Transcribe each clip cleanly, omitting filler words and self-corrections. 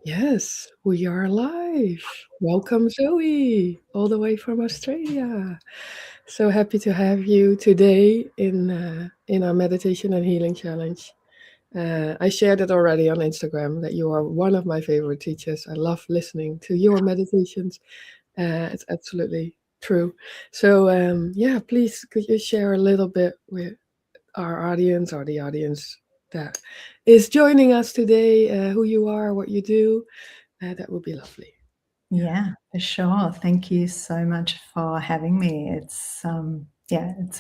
Yes, we are live. Welcome, Zoe, all the way from Australia. So happy to have you today in our meditation and healing challenge. I shared it already on Instagram that you are one of my favorite teachers. I love listening to your meditations. It's absolutely true. So yeah, please could you share a little bit with our audience or the audience that is joining us today, who you are, what you do? That would be lovely. Yeah. Yeah, for sure. Thank you so much for having me. It's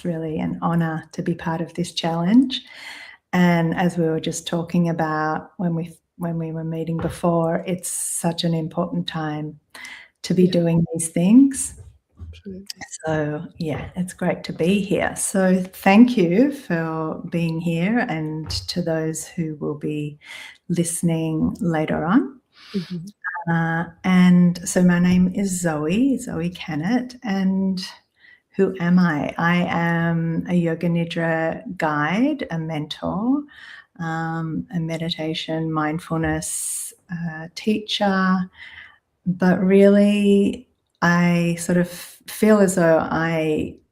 really an honor to be part of this challenge. And as we were just talking about when we were meeting before, it's such an important time to be Yeah, doing these things. absolutely. So yeah, it's great to be here. So thank you for being here, and to those who will be listening later on. Mhm. And so my name is Zoe Kanat, and who am I? I am a Yoga Nidra guide, a mentor, a meditation, mindfulness teacher, but really, I sort of feel as though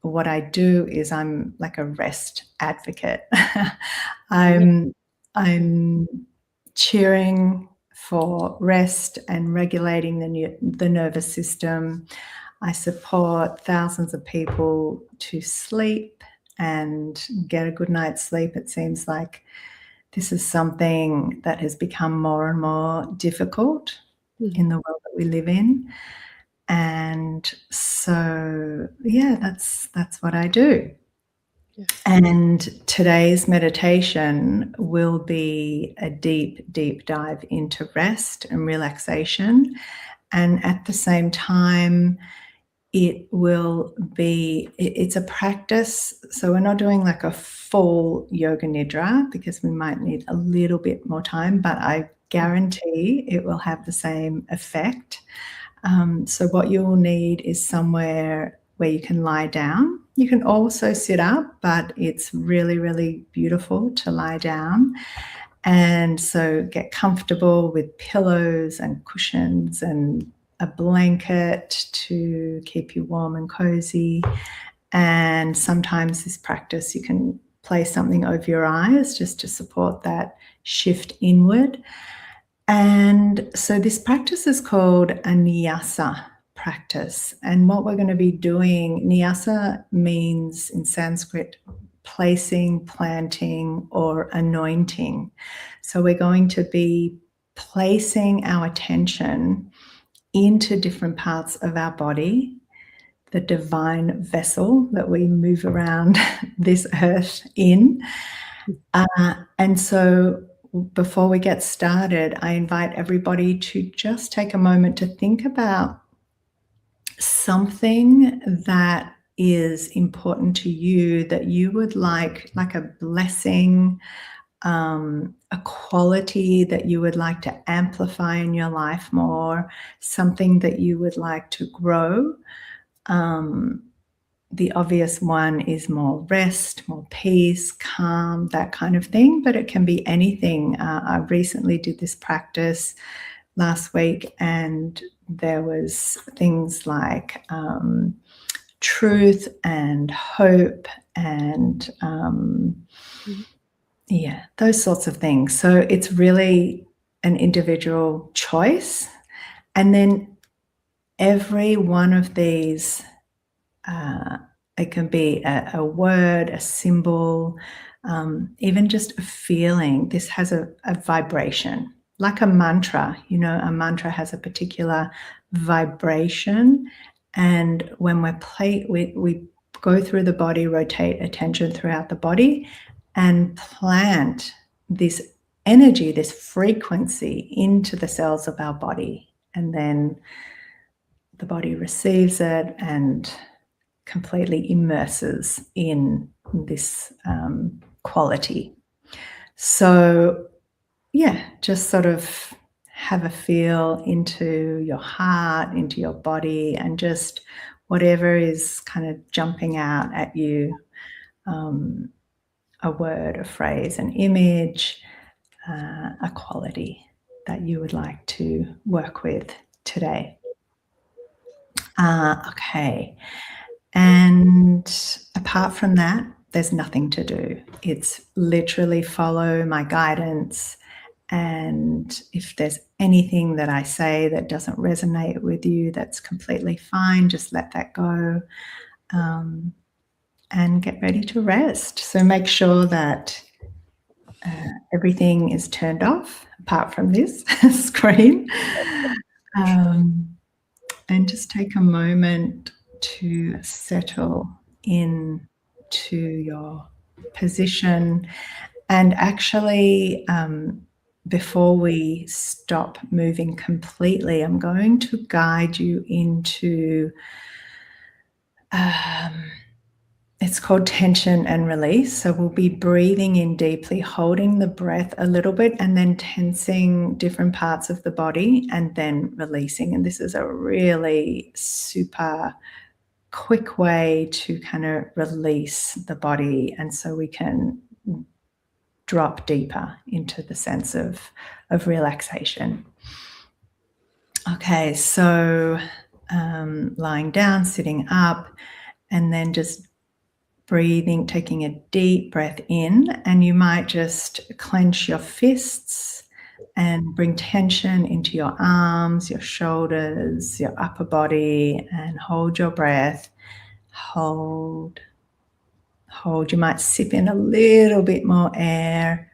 what I do is I'm like a rest advocate. Yeah. I'm I'm cheering for rest and regulating the nervous system. I support thousands of people to sleep and get a good night's sleep. It seems like this is something that has become more and more difficult in Mhm. the world that we live in. And so, yeah, that's what I do. Yes. And today's meditation will be a deep, deep dive into rest and relaxation. And at the same time, it's a practice. So we're not doing like a full yoga nidra because we might need a little bit more time, but I guarantee it will have the same effect. So what you'll need is somewhere where you can lie down. You can also sit up, but it's really, really beautiful to lie down. And so get comfortable with pillows and cushions and a blanket to keep you warm and cozy. And sometimes this practice, you can place something over your eyes just to support that shift inward. And so this practice is called a nyasa practice. And what we're going to be doing, nyasa means in Sanskrit placing, planting, or anointing. So we're going to be placing our attention into different parts of our body, the divine vessel that we move around this earth in. And so before we get started, I invite everybody to just take a moment to think about something that is important to you that you would like a blessing, a quality that you would like to amplify in your life more, something that you would like to grow. The obvious one is more rest, more peace, calm, that kind of thing, but it can be anything. I recently did this practice last week, and there was things like truth and hope and Mhm. yeah, those sorts of things. So it's really an individual choice. And then every one of these, it can be a word, a symbol, even just a feeling. This has a vibration, like a mantra. You know, a mantra has a particular vibration. And when we go through the body, rotate attention throughout the body, and plant this energy, this frequency into the cells of our body. And then the body receives it and completely immerses in this quality. So, yeah, just sort of have a feel into your heart, into your body, and just whatever is kind of jumping out at you, a word, a phrase, an image, a quality. that you would like to work with today. Okay. And apart from that, there's nothing to do. It's literally follow my guidance. And if there's anything that I say that doesn't resonate with you, that's completely fine. Just let that go, and get ready to rest. So make sure that everything is turned off apart from this screen. And just take a moment to settle in to your position. And actually, before we stop moving completely, I'm going to guide you into it's called tension and release. So we'll be breathing in deeply, holding the breath a little bit, and then tensing different parts of the body and then releasing. And this is a really super quick way to kind of release the body. And so we can drop deeper into the sense of relaxation. Okay, so lying down, sitting up, and then just breathing, taking a deep breath in, and you might just clench your fists and bring tension into your arms, your shoulders, your upper body, and hold your breath. Hold. You might sip in a little bit more air.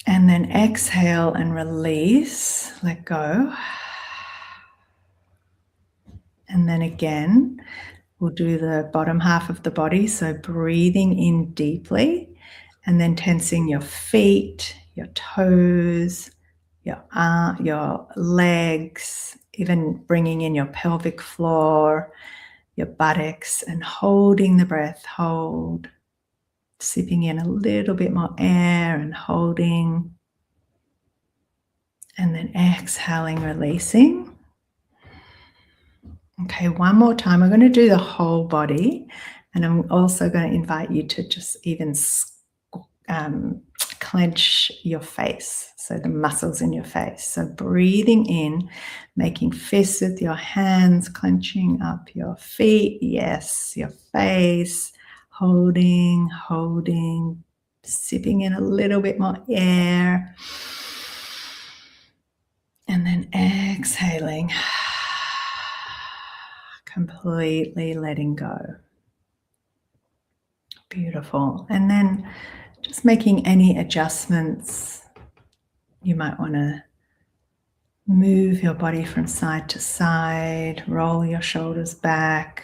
And then exhale and release, let go. And then again, we'll do the bottom half of the body. So breathing in deeply and then tensing your feet, your toes, your legs, even bringing in your pelvic floor, your buttocks, and holding the breath. Hold. Sipping in a little bit more air and holding. And then exhaling, releasing. Okay, one more time. I'm going to do the whole body. And I'm also going to invite you to just even clench your face, so the muscles in your face. So breathing in, making fists with your hands, clenching up your feet. Yes, your face. Holding, sipping in a little bit more air. And then exhaling, completely letting go. Beautiful. And then just making any adjustments. You might want to move your body from side to side, roll your shoulders back,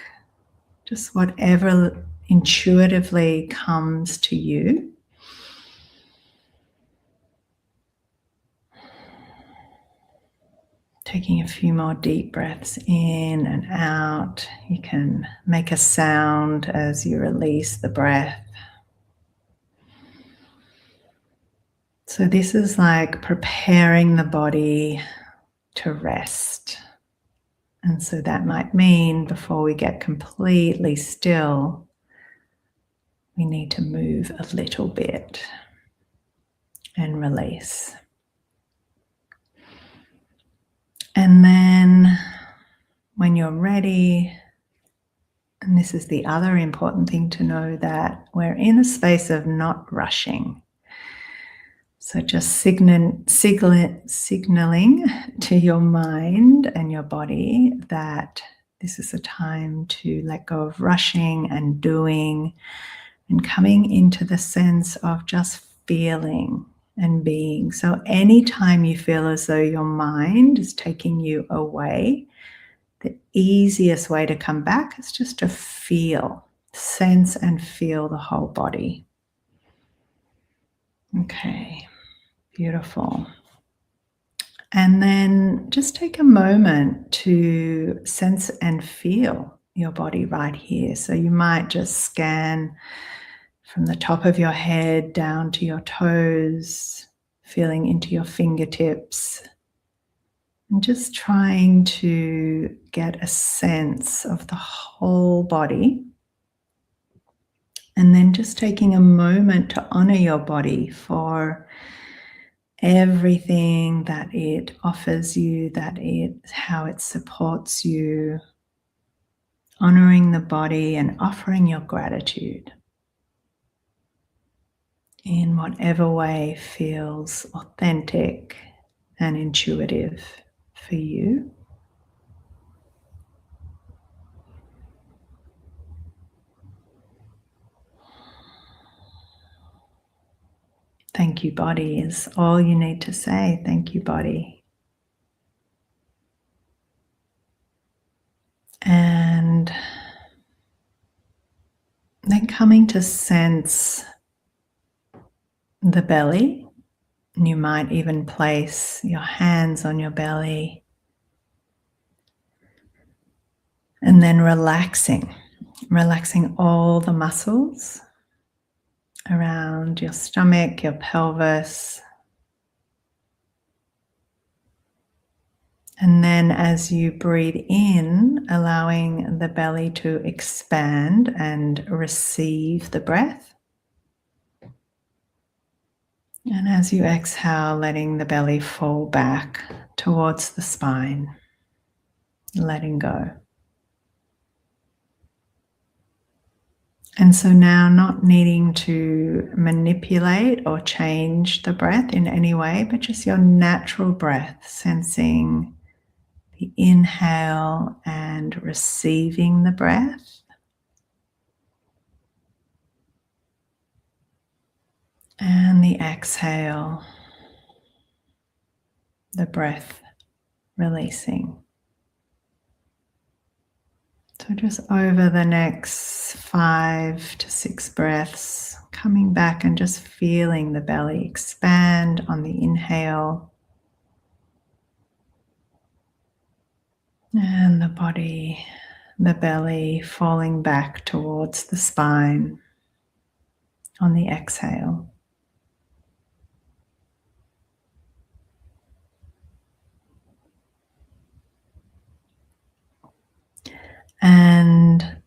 just whatever intuitively comes to you. Taking a few more deep breaths in and out. You can make a sound as you release the breath. So this is like preparing the body to rest. And so that might mean before we get completely still, we need to move a little bit and release. And then when you're ready, and this is the other important thing to know, that we're in a space of not rushing. So just signaling to your mind and your body that this is a time to let go of rushing and doing and coming into the sense of just feeling and being. So anytime you feel as though your mind is taking you away, the easiest way to come back is just to feel, sense and feel the whole body. Okay. Beautiful. And then just take a moment to sense and feel your body right here. So you might just scan from the top of your head down to your toes, feeling into your fingertips, and just trying to get a sense of the whole body. And then just taking a moment to honor your body for everything that it offers you, how it supports you, honoring the body and offering your gratitude in whatever way feels authentic and intuitive for you. Thank you, body, is all you need to say. Thank you, body. And then coming to sense the belly. You might even place your hands on your belly and then relaxing all the muscles around your stomach, your pelvis. And then as you breathe in, allowing the belly to expand and receive the breath. And as you exhale, letting the belly fall back towards the spine, letting go. And so now, not needing to manipulate or change the breath in any way, but just your natural breath, sensing the inhale and receiving the breath. And the exhale, the breath releasing. So just over the next 5 to 6 breaths, coming back and just feeling the belly expand on the inhale. And the body, the belly falling back towards the spine on the exhale. And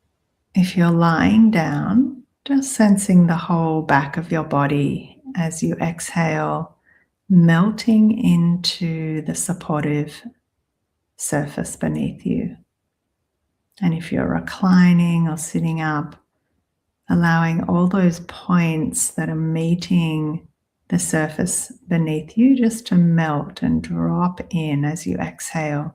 if you're lying down, just sensing the whole back of your body as you exhale, melting into the supportive surface beneath you. And if you're reclining or sitting up, allowing all those points that are meeting the surface beneath you just to melt and drop in as you exhale.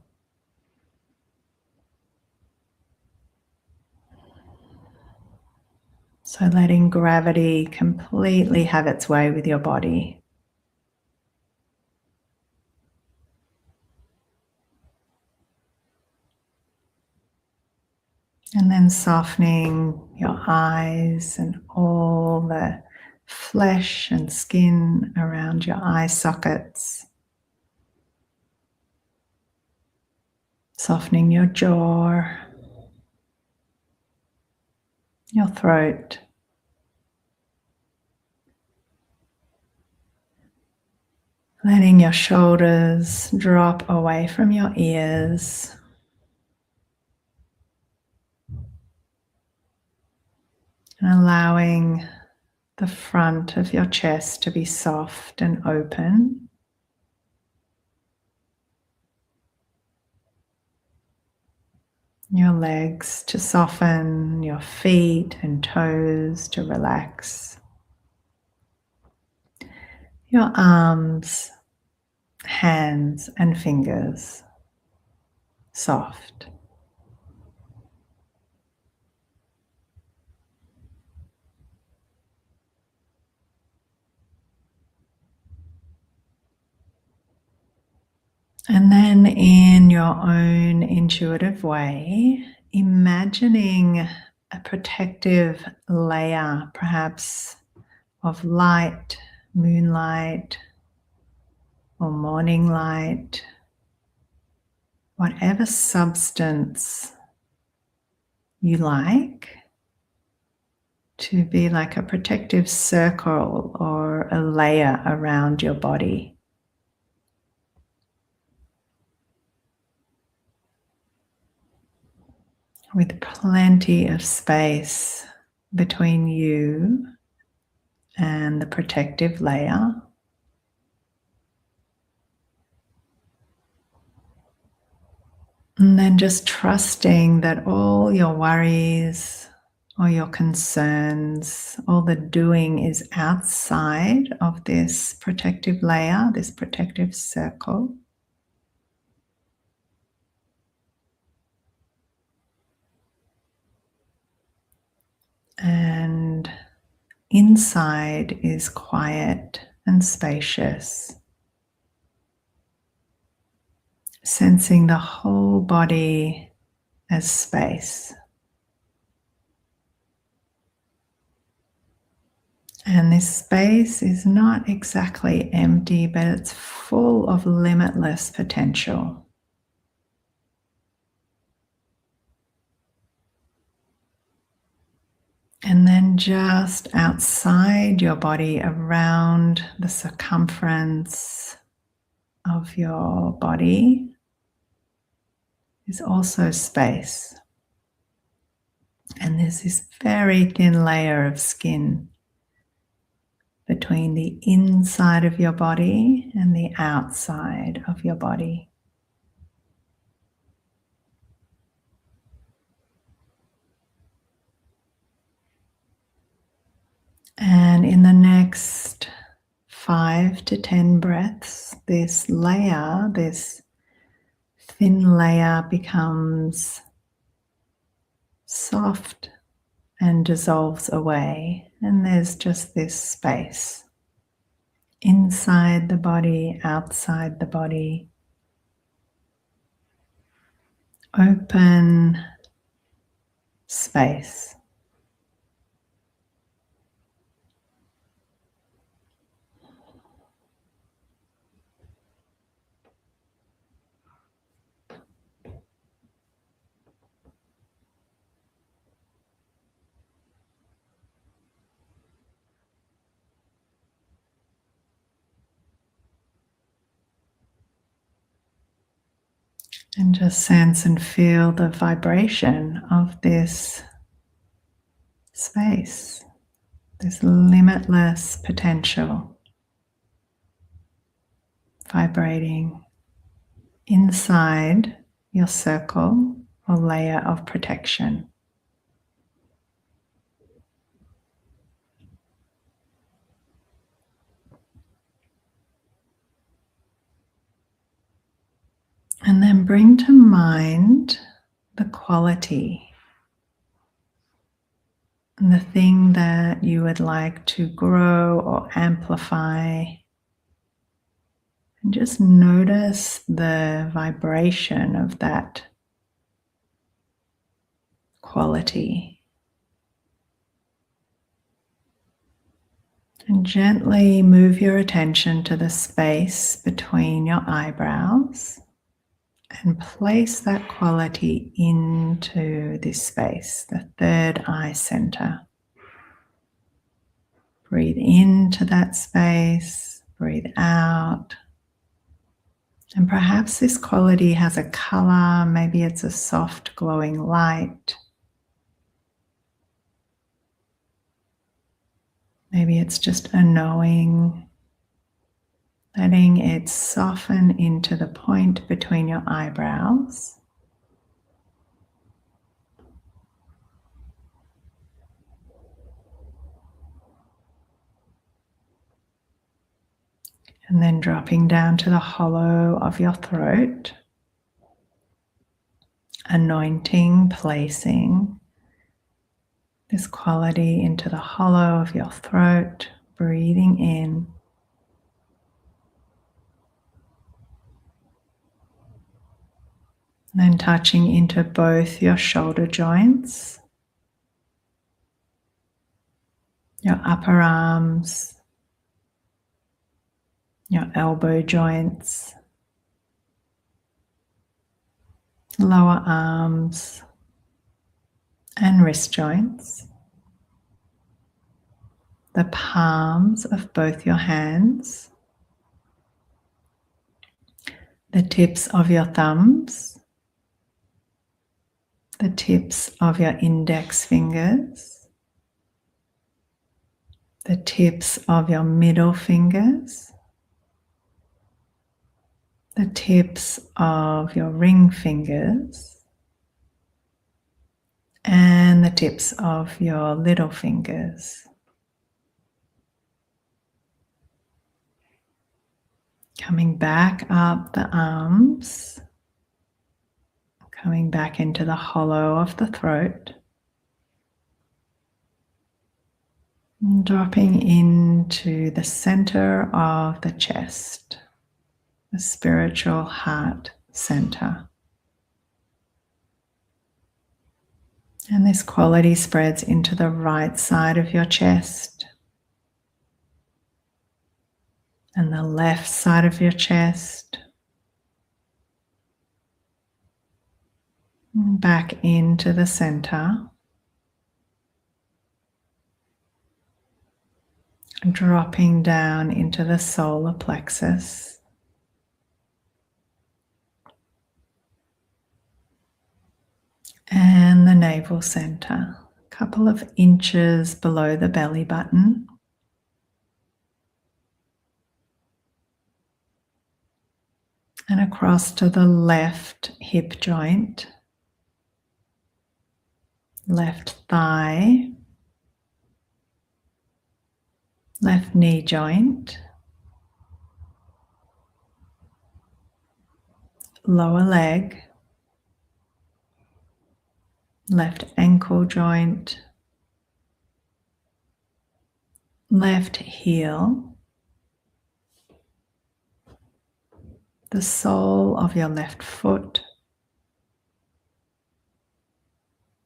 So letting gravity completely have its way with your body. And then softening your eyes and all the flesh and skin around your eye sockets. Softening your jaw, your throat. Letting your shoulders drop away from your ears. And allowing the front of your chest to be soft and open. Your legs to soften, your feet and toes to relax. Your arms, hands and fingers soft. And then in your own intuitive way, imagining a protective layer, perhaps of light, moonlight, or morning light, whatever substance you like, to be like a protective circle or a layer around your body. With plenty of space between you and the protective layer. And then just trusting that all your worries, all your concerns, all the doing is outside of this protective layer, this protective circle. And inside is quiet and spacious, sensing the whole body as space. And this space is not exactly empty, but it's full of limitless potential. And then just outside your body, around the circumference of your body, is also space. And there's this very thin layer of skin between the inside of your body and the outside of your body. And in the next 5 to 10 breaths, this layer, this thin layer, becomes soft and dissolves away. And there's just this space inside the body, outside the body, open space. And just sense and feel the vibration of this space, this limitless potential vibrating inside your circle or layer of protection. And then bring to mind the quality and the thing that you would like to grow or amplify. And just notice the vibration of that quality. And gently move your attention to the space between your eyebrows and place that quality into this space, the third eye center. Breathe into that space, breathe out. And perhaps this quality has a color, maybe it's a soft glowing light. Maybe it's just a knowing, letting it soften into the point between your eyebrows. And then dropping down to the hollow of your throat, anointing, placing this quality into the hollow of your throat, breathing in. And then touching into both your shoulder joints, your upper arms, your elbow joints, lower arms, and wrist joints, the palms of both your hands, the tips of your thumbs, the tips of your index fingers, the tips of your middle fingers, the tips of your ring fingers and the tips of your little fingers. Coming back up the arms, coming back into the hollow of the throat, and dropping into the center of the chest, the spiritual heart center. And this quality spreads into the right side of your chest and the left side of your chest. Back into the center. Dropping down into the solar plexus. And the navel center, a couple of inches below the belly button. And across to the left hip joint, left thigh, left knee joint, lower leg, left ankle joint, left heel, the sole of your left foot,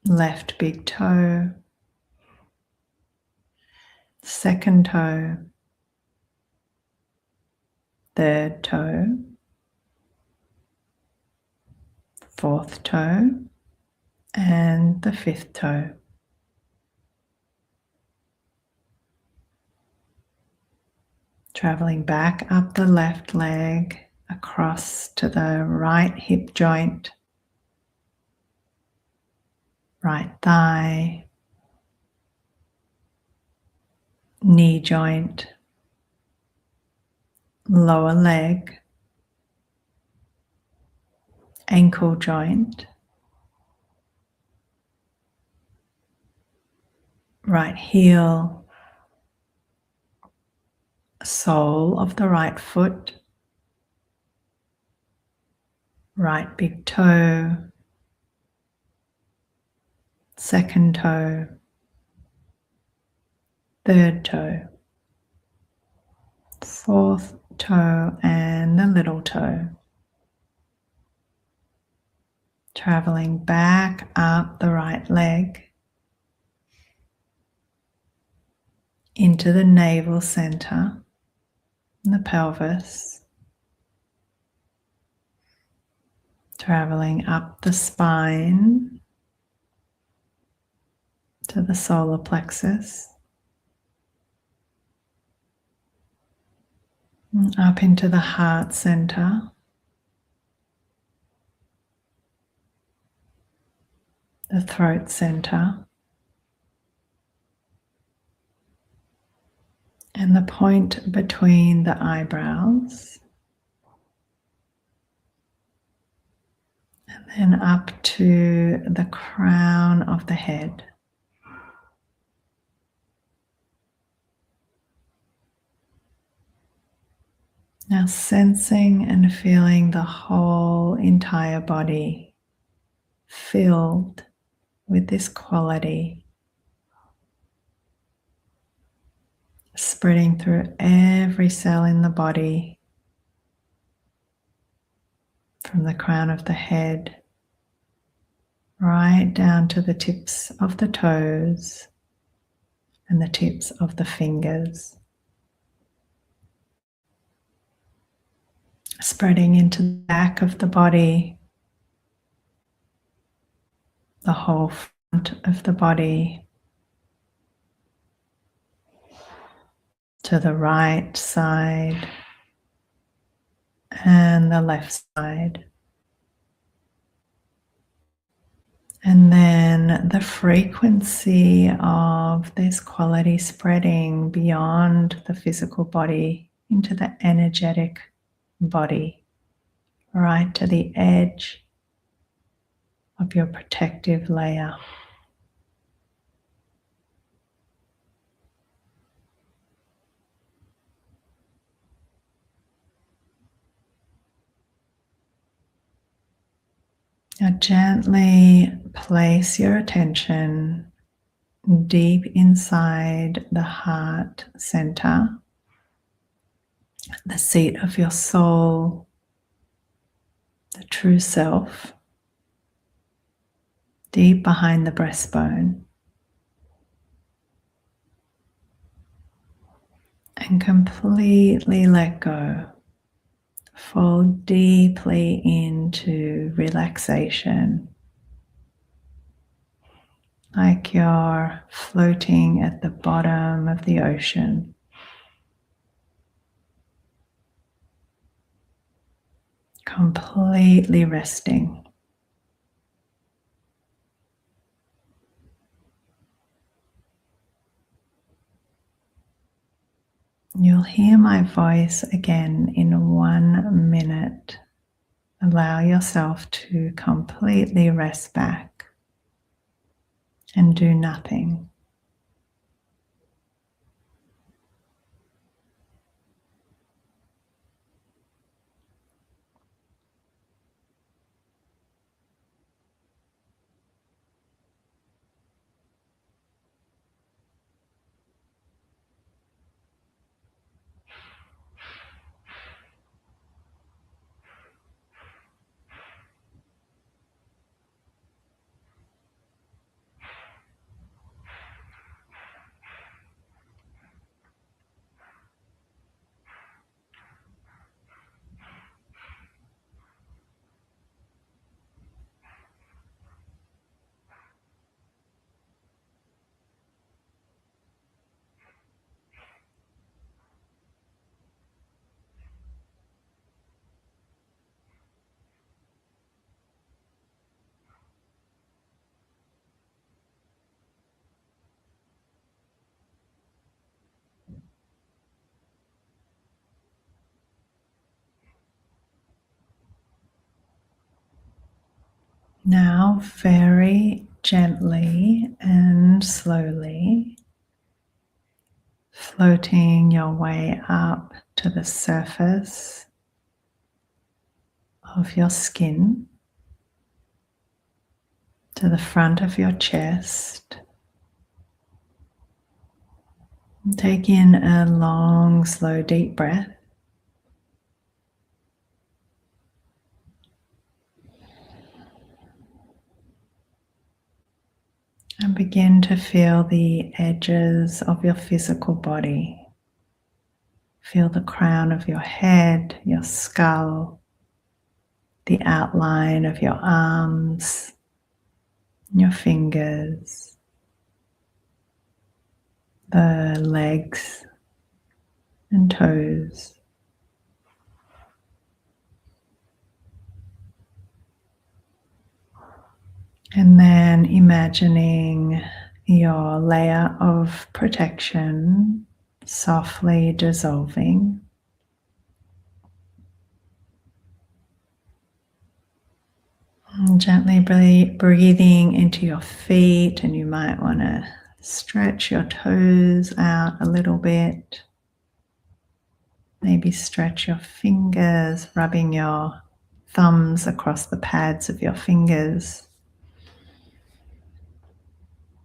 left big toe, second toe, third toe, fourth toe, and the fifth toe. Traveling back up the left leg, across to the right hip joint, right thigh, knee joint, lower leg, ankle joint, right heel, sole of the right foot, right big toe, second toe, third toe, fourth toe, and the little toe. Traveling back up the right leg into the navel center and the pelvis. Traveling up the spine to the solar plexus. And up into the heart center. The throat center. And the point between the eyebrows. And then up to the crown of the head. Now sensing and feeling the whole entire body filled with this quality, spreading through every cell in the body, from the crown of the head right down to the tips of the toes and the tips of the fingers. Spreading into the back of the body, the whole front of the body, to the right side and the left side. And then the frequency of this quality spreading beyond the physical body into the energetic body right to the edge of your protective layer. Now gently place your attention deep inside the heart center, the seat of your soul, the true self, deep behind the breastbone. And completely let go. Fall deeply into relaxation, like you're floating at the bottom of the ocean. Completely resting. You'll hear my voice again in 1 minute. Allow yourself to completely rest back and do nothing. Now, very gently and slowly, floating your way up to the surface of your skin, to the front of your chest. Take in a long, slow, deep breath. And begin to feel the edges of your physical body. Feel the crown of your head, your skull, the outline of your arms, your fingers, the legs and toes. And then imagining your layer of protection softly dissolving. And gently breathing into your feet, and you might want to stretch your toes out a little bit. Maybe stretch your fingers, rubbing your thumbs across the pads of your fingers.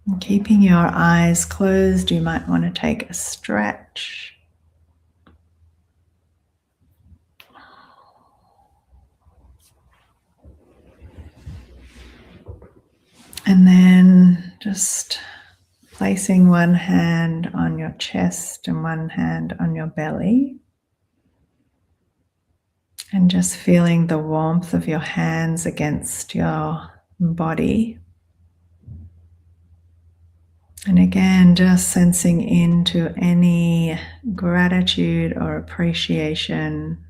And keeping your eyes closed, you might want to take a stretch. And then just placing one hand on your chest and one hand on your belly. And just feeling the warmth of your hands against your body. And again, just sensing into any gratitude or appreciation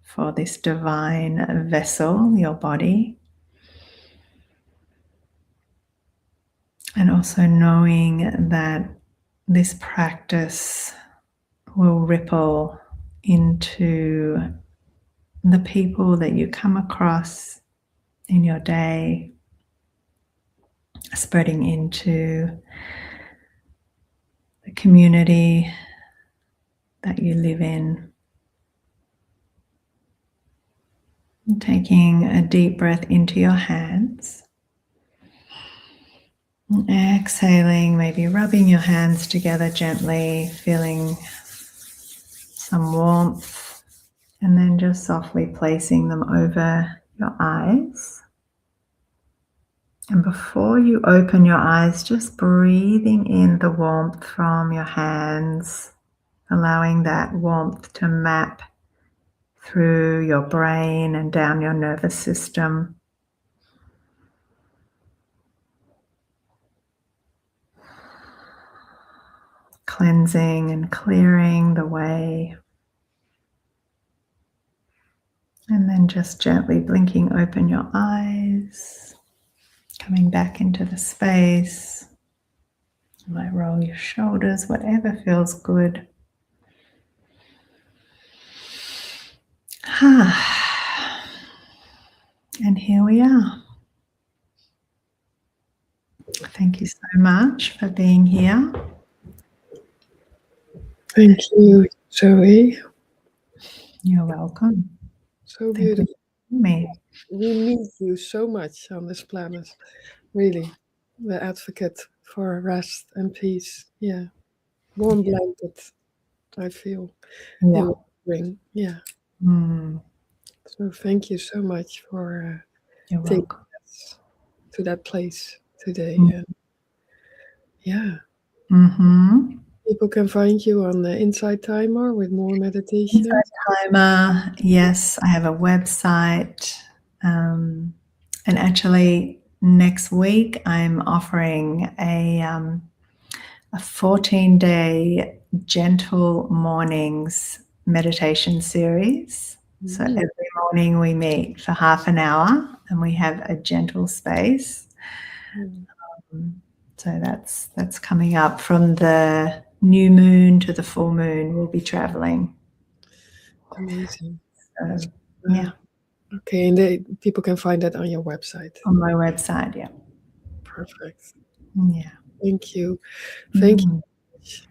for this divine vessel, your body. And also knowing that this practice will ripple into the people that you come across in your day, spreading into the community that you live in. Taking a deep breath into your hands. And exhaling, maybe rubbing your hands together gently, feeling some warmth, and then just softly placing them over your eyes. And before you open your eyes, just breathing in the warmth from your hands, allowing that warmth to map through your brain and down your nervous system. Cleansing and clearing the way. And then just gently blinking open your eyes, coming back into the space. You might roll your shoulders, whatever feels good. And here we are. Thank you so much for being here. Thank you, Zoe. You're welcome. So Thank you beautiful. for me. We need you so much on this planet. Really. The advocate for rest and peace. Yeah. Warm blanket, I feel. Yeah. In the spring. Yeah. Mm, So thank you so much for you're taking welcome. us to that place today. Mm. And yeah. Mm-hmm. People can find you on the Inside Timer with more meditation. Inside Timer, yes, I have a website. And actually, next week I'm offering a 14-day gentle mornings meditation series. So every morning we meet for half an hour and we have a gentle space. So that's coming up from the new moon to the full moon. We'll be traveling. Amazing. So, yeah. Okay, and people can find that on your website. On my website, yeah. Perfect. Yeah. Thank you. Thank you, Mm.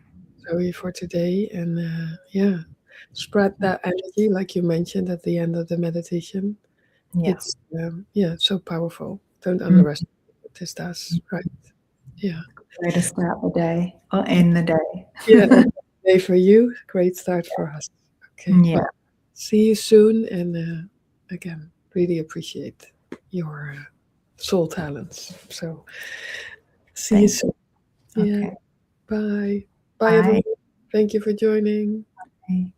Zoe, for today. And yeah, spread that energy, like you mentioned at the end of the meditation. Yeah. It's so powerful. Don't Mm. underestimate what this does. Right? Yeah. Way to start the day or end the day. Yeah. Day for you. Great start for us. Okay. Yeah. Well, see you soon. And again, really appreciate your soul talents. So see you Thank soon. you. Yeah. Okay. Bye. Bye, Bye. everyone. Thank you for joining. Bye.